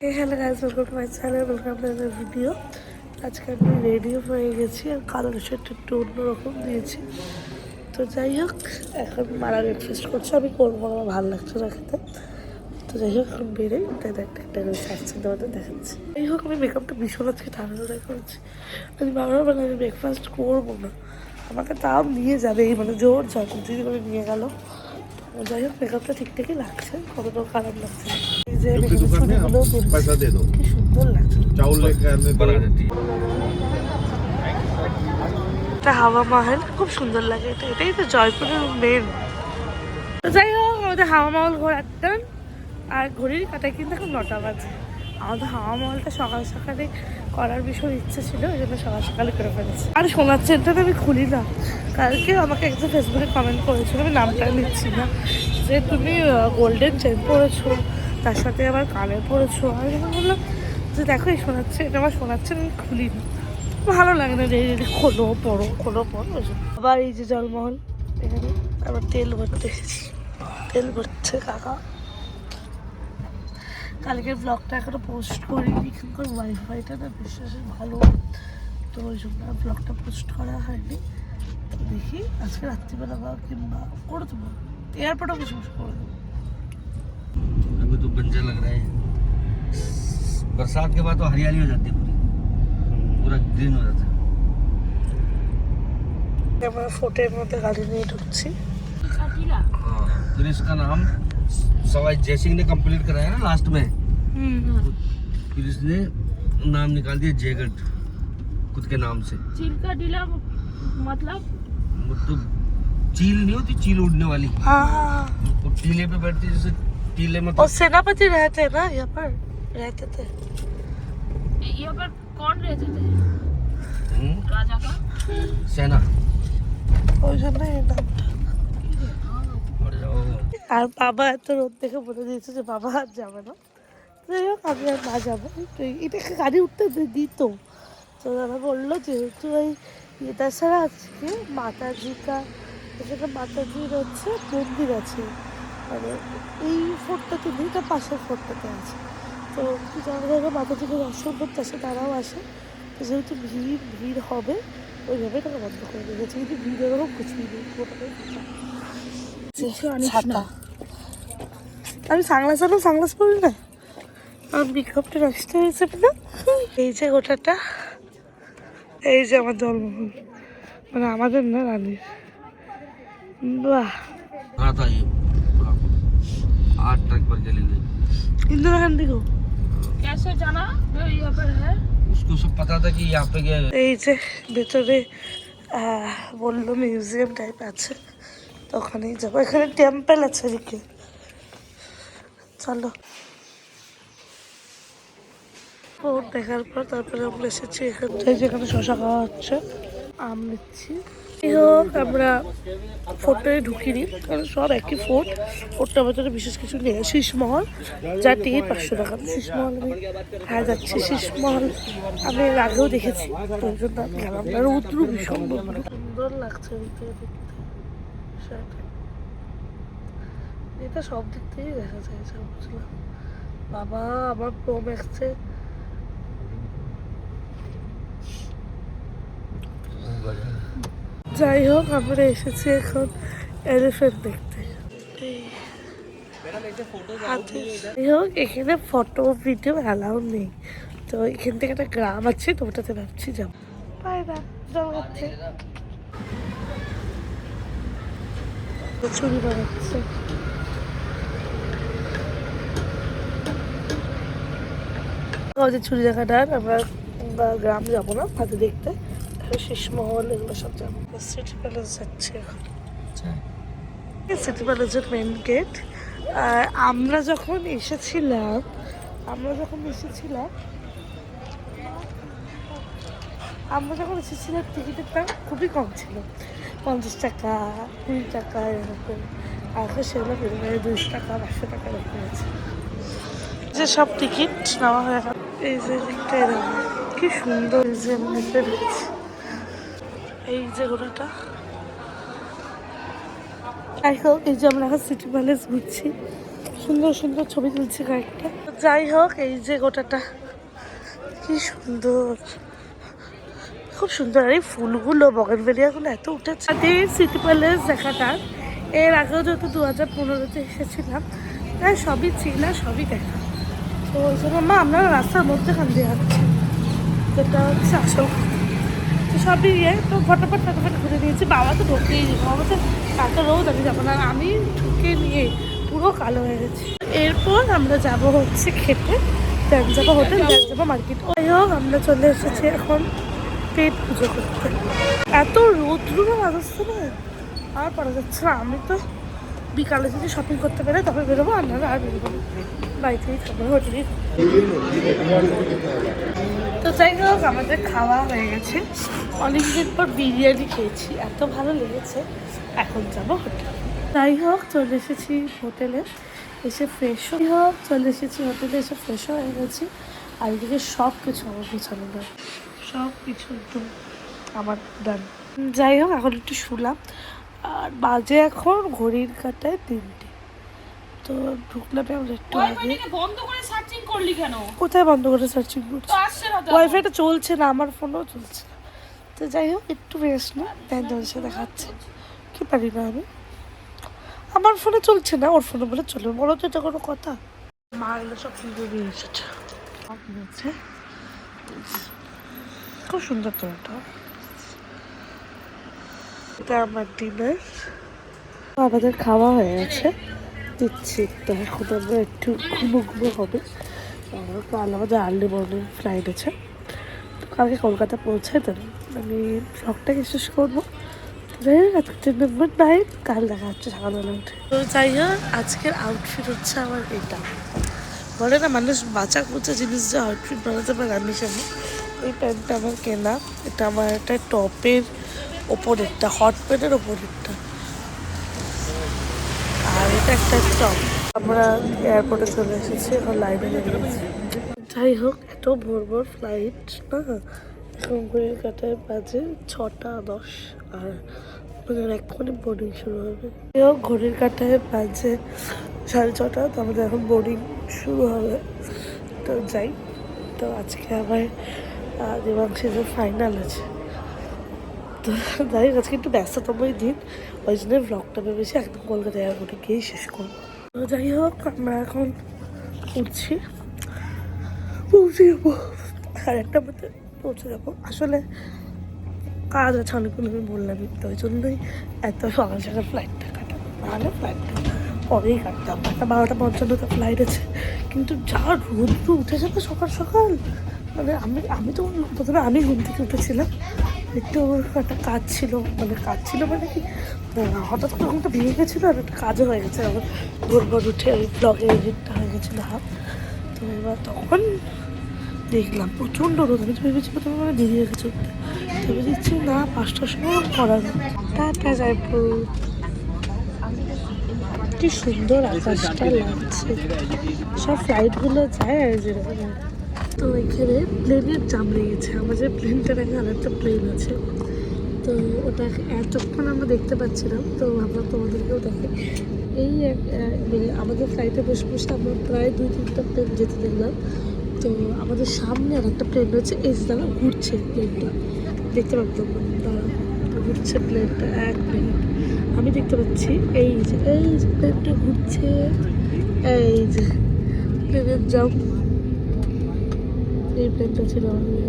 Hello guys, welcome to my channel, welcome to my video. আজকে আমি ready হয়ে গেছি আর কালার সেটটা একটু অন্যরকম দিয়েছি। তো যাই হোক, এখন মারা ব্রেকফাস্ট করছে, আমি করবো, আমার ভালো লাগছে না খেতে। তো যাই হোক, এখন বেরোই, তাই একটা একটা করে সাজছে তোমাদের দেখাচ্ছি। যাই হোক, আমি মেকআপটা ভীষণ আজকে তাড়াতাড়ি করেছি। আমি বাবার বেলা আমি ব্রেকফাস্ট করবো না, আমাকে তাও নিয়ে যাবে, এই মানে জোর যাবে দিদি করে নিয়ে গেল। যাই হোক, মেকআপটা ঠিকঠাকই লাগছে, কতটাও খারাপ লাগছে না। এই যে पैसा दे दो, কি সুন্দর লাগছে। चावल लेके आने बना देती है। এটা হাওয়া মহল খুব সুন্দর লাগে, এটাই তো জয়পুরের মেন। তো যাই হোক, আমাদের হাওয়া মহল ঘোরাতেন আর ঘড়ির কাটায় কিন্তু এখন 9টা বাজে। আমাদের হাওয়া মহলটা সকাল সকালে করার ভীষণ ইচ্ছে ছিল, ওই জন্য সকাল সকালে করে ফেলেছি। আর সোনার চেনটা তো আমি খুলি না, কালকে আমাকে একজন ফেসবুকে কমেন্ট করেছিল, আমি নামটা নিচ্ছি না, যে তুমি গোল্ডেন চেন পরেছো, তার সাথে আবার কানের পরেছো। আমি যখন বললাম যে দেখো এই শোনাচ্ছে, এটা আমার শোনাচ্ছে, আমি খুলি না, ভালো লাগে না, রেডি খোলো পড়ো আবার এই যে জলমহল, এখানে আবার তেল ভরতে এসেছি, তেল ভরছে কাকা। কালকের ব্লগটা এখনো পোস্ট করিনি, এখানকার ওয়াইফাইটা না বিশ্বাসের ভালো, তো ওই জন্য ব্লগটা পোস্ট করা হয়নি। তো দেখি আজকে রাত্রিবেলা বা কিংবা করে দেবো, এয়ারপোর্টও বসে বসে করে দেবো। अभी तो बंजर लग रहा है, बरसात के बाद तो हरियाली हो जाती है, पूरा ग्रीन हो जाता है। আমরা ফোটের মধ্যে গাড়ি নিয়ে ঢুকছি। हाँ, फिर इसका नाम सवाई जयसिंह ने कंप्लीट कराया ना लास्ट में, फिर इसने नाम निकाल दिया जयगढ़ खुद के नाम से। चील का टीला मतलब चील नहीं होती, चील उड़ने वाली, हाँ, वो टीले पे बैठती है, जैसे टीले में और सेनापति रहते हैं ना यहाँ पर, रहते थे। यहाँ पर कौन रहते थे? राजा का सेना। ওই জন্য এই নামটা। और जाओ আর বাবা এত রোদ দেখে বলে দিয়েছে যে বাবা আর যাবে না। যাই হোক, আমি আর না যাবো, তো এটাকে গাড়ি উঠতে দিত। তো দাদা বললো যেহেতু এই তাছাড়া আজকে মাতাজিকা, এখানে মাতাজির হচ্ছে মন্দির আছে, মানে এই ফোর্টটাতে নেই, তার পাশের ফোর্টটাতে আছে। তো যারা যারা মাতাজিকে দর্শন করতে আসে তারাও আসে। তো যেহেতু ভিড় হবে, ওইভাবে টাকা বন্ধ করে দিয়েছে, কিন্তু ভিড় এরকম কিছুই নেই, ওটাই ছাতা। আমি সাংলাস পরি না, আমার মেকআপটা নষ্ট হয়েছে না। এই যে গোটাটা, এই যে আমার জলমহল, মানে আমাদের না, রানীর। বাহ, हाँ था ये पूरा 8 ट्रक पर चली गई। इंदिरा गांधी को कैसे जाना जो यहाँ पर है? उसको सब पता था कि यहाँ पे गए। এই যে ভেতরে বললো মিউজিয়াম টাইপ আছে, তো ওখানেই যাবো, এখানে টেম্পল আছে এদিকে, চলো। ফোর্ট দেখার পর তারপরে আমরা এসেছি এখানটায়, যেখানে শশা খাওয়া হচ্ছে, আম নিচ্ছি। যাই হোক, আমরা ফোর্টে ঢুকিনি, কারণ সব একই ফোর্ট, ফোর্টটার ভেতরে বিশেষ কিছু নেই। শীষমহল, যার টিকিট 500 টাকা। শীষমহল আমি যাচ্ছি, শীষমহল আমি এর আগেও দেখেছি, তো ওই জন্য আমি গেলাম। রৌদ্র ভীষণ সুন্দর লাগছে ভিতরে দেখতে, এটা সব দিক থেকেই দেখা যায়, যা বুঝলাম। বাবা, আমার প্রো ম্যাক্সে যাই হোক, আমরা এসেছি এখন এলিফ্যান্ট দেখতে। যাই হোক, এখানে ফটো ভিডিও অ্যালাউ নেই, তো এখান থেকে একটা গ্রাম আছে, তো ওটাতে ভাবছি যাবো। পাই না, যাওয়া হচ্ছে, চুরি বানাচ্ছে। চুরি দেখাটার আমরা গ্রাম যাবো না, হাতে দেখতে, শীষমহল এগুলো সব যাবো। সিটি প্যালেস যাচ্ছে এখন, সিটি প্যালেসের মেন গেট। আর আমরা যখন এসেছিলাম টিকিটের দাম খুবই কম ছিল, 50 টাকা 20 টাকা এরকম, আর এখন সেগুলো বেড়ে গেলে 200 টাকা 500 টাকা এরকম আছে। যে সব টিকিট নেওয়া হয়ে গেল। এই যে দিকটা এরকম কি সুন্দর, এই যে এই যে ঘোড়াটা। যাই হোক, এই যে আমরা এখন সিটি প্যালেস ঘুরছি, সুন্দর সুন্দর ছবি তুলছে কয়েকটা। যাই হোক, এই যে গোটাটা কি সুন্দর, খুব সুন্দর। আর এই ফুলগুলো বগনভেলিয়াগুলো এত উঠেছে। সিটি প্যালেস দেখাটা এর আগেও যেহেতু 2015-তে এসেছিলাম, তাই সবই ছিল, সবই দেখা। তো ওই জন্য আমরা রাস্তার মধ্যেখান দিয়ে যাচ্ছি, যেটা হচ্ছে আসল তো সবই তো ফটাফট ঘুরে নিয়েছি। বাবা তো ঢুকেই নি, বাবা তো এত রোদ আমি যাবো না, আমি ঢুকে নিয়ে পুরো কালো হয়ে গেছি। এরপর আমরা যাব হচ্ছে খেতে, দেন যাবো হোটেল, দেন যাবো মার্কেট। ওই হোক, আমরা চলে এসেছি এখন পেট পুজো করতে। এত রৌদ্র অবস্থা না, আর পারা যাচ্ছে না। আমি তো বিকালে যদি শপিং করতে পারে তবে বেরোবো, আর আর বেরোবো না, বাড়িতেই খাবো, হোটেলেই। তো যাই হোক, আমাদের খাওয়া হয়ে গেছে। অনেকদিন পর বিরিয়ানি খেয়েছি, এত ভালো লেগেছে। এখন যাবো হোটেল। যাই হোক, চলে এসেছি হোটেলে, এসে ফ্রেশও চলে এসেছি হোটেলে, এসে ফ্রেশও হয়ে গেছি। আর এদিকে সব কিছু আমার গোছানো না, সব কিছু একদম আমার ডান। যাই হোক, এখন একটু শুলাম। আর বাজে এখন ঘড়ির কাঁটায় 3টে। তো ঢুকলাম আমরা একটু আগে। বন্ধ করে সার্চিং করলি কেন? কোথায় বন্ধ করে সার্চিং করছি? তো আসছে না তো। ওয়াইফাইটা চলছে না, আমার ফোনও চলছে না। তো যাই হোক, একটু রেস্ট না, দেন জলসে দেখাচ্ছে কি পারি না আমি। আমার ফোনে চলছে না, ওর ফোনে বলে চলবে, বলো তো এটা কোনো কথা? মা এগুলো সব কিনে নিয়ে এসেছে, খুব সুন্দর। তো এটা আমার ডিনার, আমাদের খাওয়া হয়ে গেছে, দিচ্ছি। তো এখন আমরা একটু ঘুমো হবে, কাল আমাদের আর্লি মর্নিং ফ্লাইট আছে। তো কালকে কলকাতা পৌঁছায়, তো আমি ব্লগটাকে শেষ করবো। গুড নাইট, কাল দেখা হচ্ছে সকালবেলা উঠে। তো যাই হোক, আজকের আউটফিট হচ্ছে আমার এটা। বলে না মানুষ বাঁচা কুচা জিনিস যে আউটফিট বানাতে পারে, আমি সেটা। এই প্যান্টটা আমার কেনা, এটা আমার একটা টপের ওপরেরটা, হট প্যান্টের ওপরেরটা, আর এটা একটা টপ। আমরা এয়ারপোর্টে চলে এসেছি, এখন লাইনে লেগে গেছি। যাই হোক, এত ভোর ভোর ফ্লাইট না, এখন ঘড়ির কাঁটায় বাজে 6:10, আর এক্ষুনি বোর্ডিং শুরু হবে। যাই হোক, ঘড়ির কাঁটায় বাজে 6:30, তো আমাদের এখন বোর্ডিং শুরু হবে। তো যাই, তো আজকে আবার দেবাংশের ফাইনাল আছে। তো যাই হোক, আজকে একটু ব্যস্ততমই দিন, ওই জন্য ব্লগটা ভেবেছি একদম কলকাতা এয়ারপোর্টে গিয়েই শেষ করবো। তো যাই হোক, আমরা এখন উঠছি, পৌঁছে যাবো, আর একটা মধ্যে পৌঁছে যাবো। আসলে কাজ আছে অনেকগুলো, আমি বললামই, তো ওই জন্যই এত সকাল সকাল ফ্লাইটটা কাটাবো, নাহলে ফ্লাইটটা পরেই কাটতাম। 12:55 ফ্লাইট আছে, কিন্তু যা রোদ্র উঠেছে না সকাল সকাল, মানে আমি তো প্রথমে আমি ঘুম থেকে উঠেছিলাম, একটু একটা কাজ ছিল মানে কি, হঠাৎ করে ঘুমটা ভেঙে গেছিলো, আর একটা কাজও হয়ে গেছে আমার। ভোর উঠে ওই ব্লগে এডিটটা হয়ে গেছিলো হাফ। তো এবার তখন দেখলাম প্রচণ্ড রোদ, আমি তো ভেবেছি প্রথমে মানে দেরি হয়ে গেছে উঠতে, ভেবে দিচ্ছি না 5টার সময় করার। টাটা জয়পুর, কি সুন্দর আকাশটা লাগছে, সব ফ্লাইটগুলো যায় আর যেরকম। তো এখানে প্লেনের জাম লেগেছে, আমাদের প্লেনটার আগে আর একটা প্লেন আছে, তো ওটা এতক্ষণ আমরা দেখতে পাচ্ছিলাম। তো আমরা তোমাদেরকেও দেখে এই মানে আমাদের ফ্লাইটে বসে বসে আমরা প্রায় 2-3টা প্লেন যেতে দেখলাম। তো আমাদের সামনে আর একটা প্লেন রয়েছে, এই যে দাঁড়া ঘুরছে প্লেনটা, দেখতে পারতাম দাঁড়া ঘুরছে প্লেনটা। 1 মিনিট, আমি দেখতে পাচ্ছি এই যে প্লেনটা ঘুরছে, এই যে প্লেনের জাম, এই প্লেনটা ছিল আমাদের,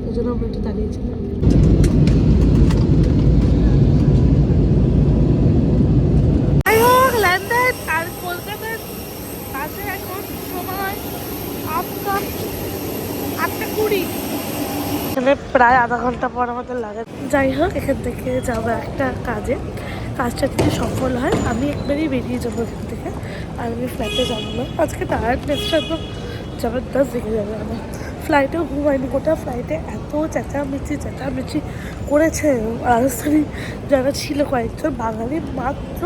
ওই জন্য আমরা একটু দাঁড়িয়েছিলাম। আর কলকাতার বাসে এখন সময় 8:20, এখানে প্রায় আধা ঘন্টা পর আমাদের লাগে। যাই হোক, এখান থেকে যাবো একটা কাজটা যদি সফল হয় আমি একবারেই বেরিয়ে যাবো এখান থেকে, আর আমি ফ্লাইটে যাবো না। আজকে টায়ার্ডনেসটা একদম জবরদস্ত দেখে যাবে আমার। ফ্লাইটেও ঘুমাইনি, গোটা ফ্লাইটে এত চেঁচামেচি করেছে। রাজস্থানী যারা ছিল কয়েকজন, বাঙালি মাত্র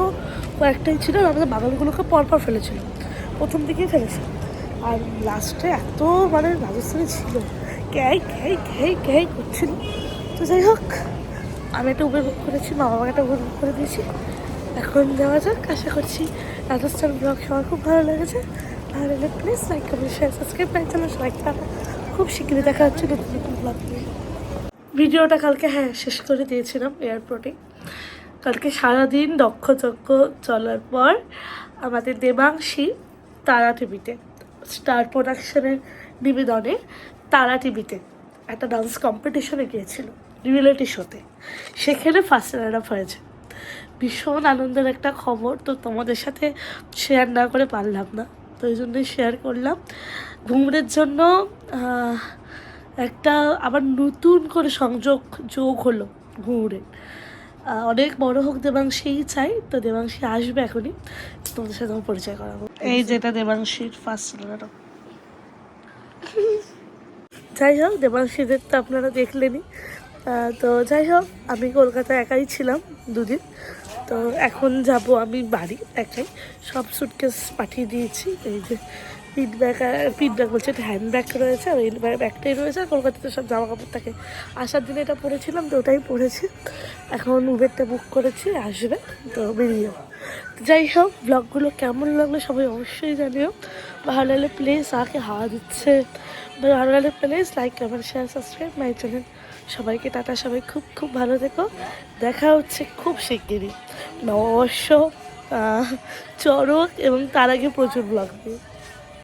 কয়েকটাই ছিল, আর আমাদের বাঙালিগুলোকে পরপর ফেলেছিল, প্রথম দিকেই ফেলেছে। আর লাস্টে এত মানে রাজস্থানী ছিল, ঘ্যাই করছিল। তো যাই হোক, আমি একটা উবের বুক করেছি, মা বাবাকে একটা উবের বুক করে দিয়েছি, এখন যাওয়া যাক। আশা করছি রাজস্থান ব্লগ সবার খুব ভালো লেগেছে। ভালো লাগলে please like comment share subscribe my channel. সবাই খুব শীঘ্রই দেখা হচ্ছে নতুন নতুন ব্লগ নিয়ে। ভিডিওটা কালকে শেষ করে দিয়েছিলাম এয়ারপোর্টে। কালকে সারাদিন দক্ষযজ্ঞ চলার পর আমাদের দেবাংশী তারা টিভিতে স্টার প্রোডাকশনের নিবেদনে তারা টিভিতে একটা ডান্স কম্পিটিশনে গিয়েছিল, রিয়েলিটি শোতে। সেখানে ফার্স্ট রানার আপ হয়েছে। ভীষণ আনন্দের একটা খবর, তো তোমাদের সাথে শেয়ার না করে পারলাম না, তো এই জন্যই শেয়ার করলাম। ঘুমরের জন্য একটা আবার নতুন করে যোগ হলো ঘুমরে। অনেক বড় হোক দেবাংশী চাই, তো দেবাংশী আসবে এখনই, তোমাদের সাথে আমার পরিচয় করাবো। এই যেটা দেবাংশীর ফার্স্ট রানার আপ। যাই হোক, দেবাংশীদের তো আপনারা দেখলেনই। তো যাই হোক, আমি কলকাতায় একাই ছিলাম দুদিন, তো এখন যাব আমি বাড়ি একাই। সব সুটকেস পাঠিয়ে দিয়েছি। এই যে পিট ব্যাগ বলছে, একটা হ্যান্ড ব্যাগ রয়েছে, আর এই ব্যাগটাই রয়েছে। আর কলকাতাতে সব জামা কাপড় থাকে, আসার দিনে এটা পরেছিলাম, তো ওটাই পরেছি। এখন উবেরটা বুক করেছি, আসবে, তো বেরিয়ে যাবো। যাই হোক, ব্লগগুলো কেমন লাগলো সবাই অবশ্যই জানিও। ভালো লাগলে প্লিজ, আগে হাওয়া দিচ্ছে, ভালো লাগলে please like comment share subscribe my channel. সবাইকে টাটা, সবাই খুব খুব ভালো থেকো। দেখা হচ্ছে খুব শিগগিরই নববর্ষ, চড়ক এবং তার আগে প্রচুর ব্লগ নিয়ে।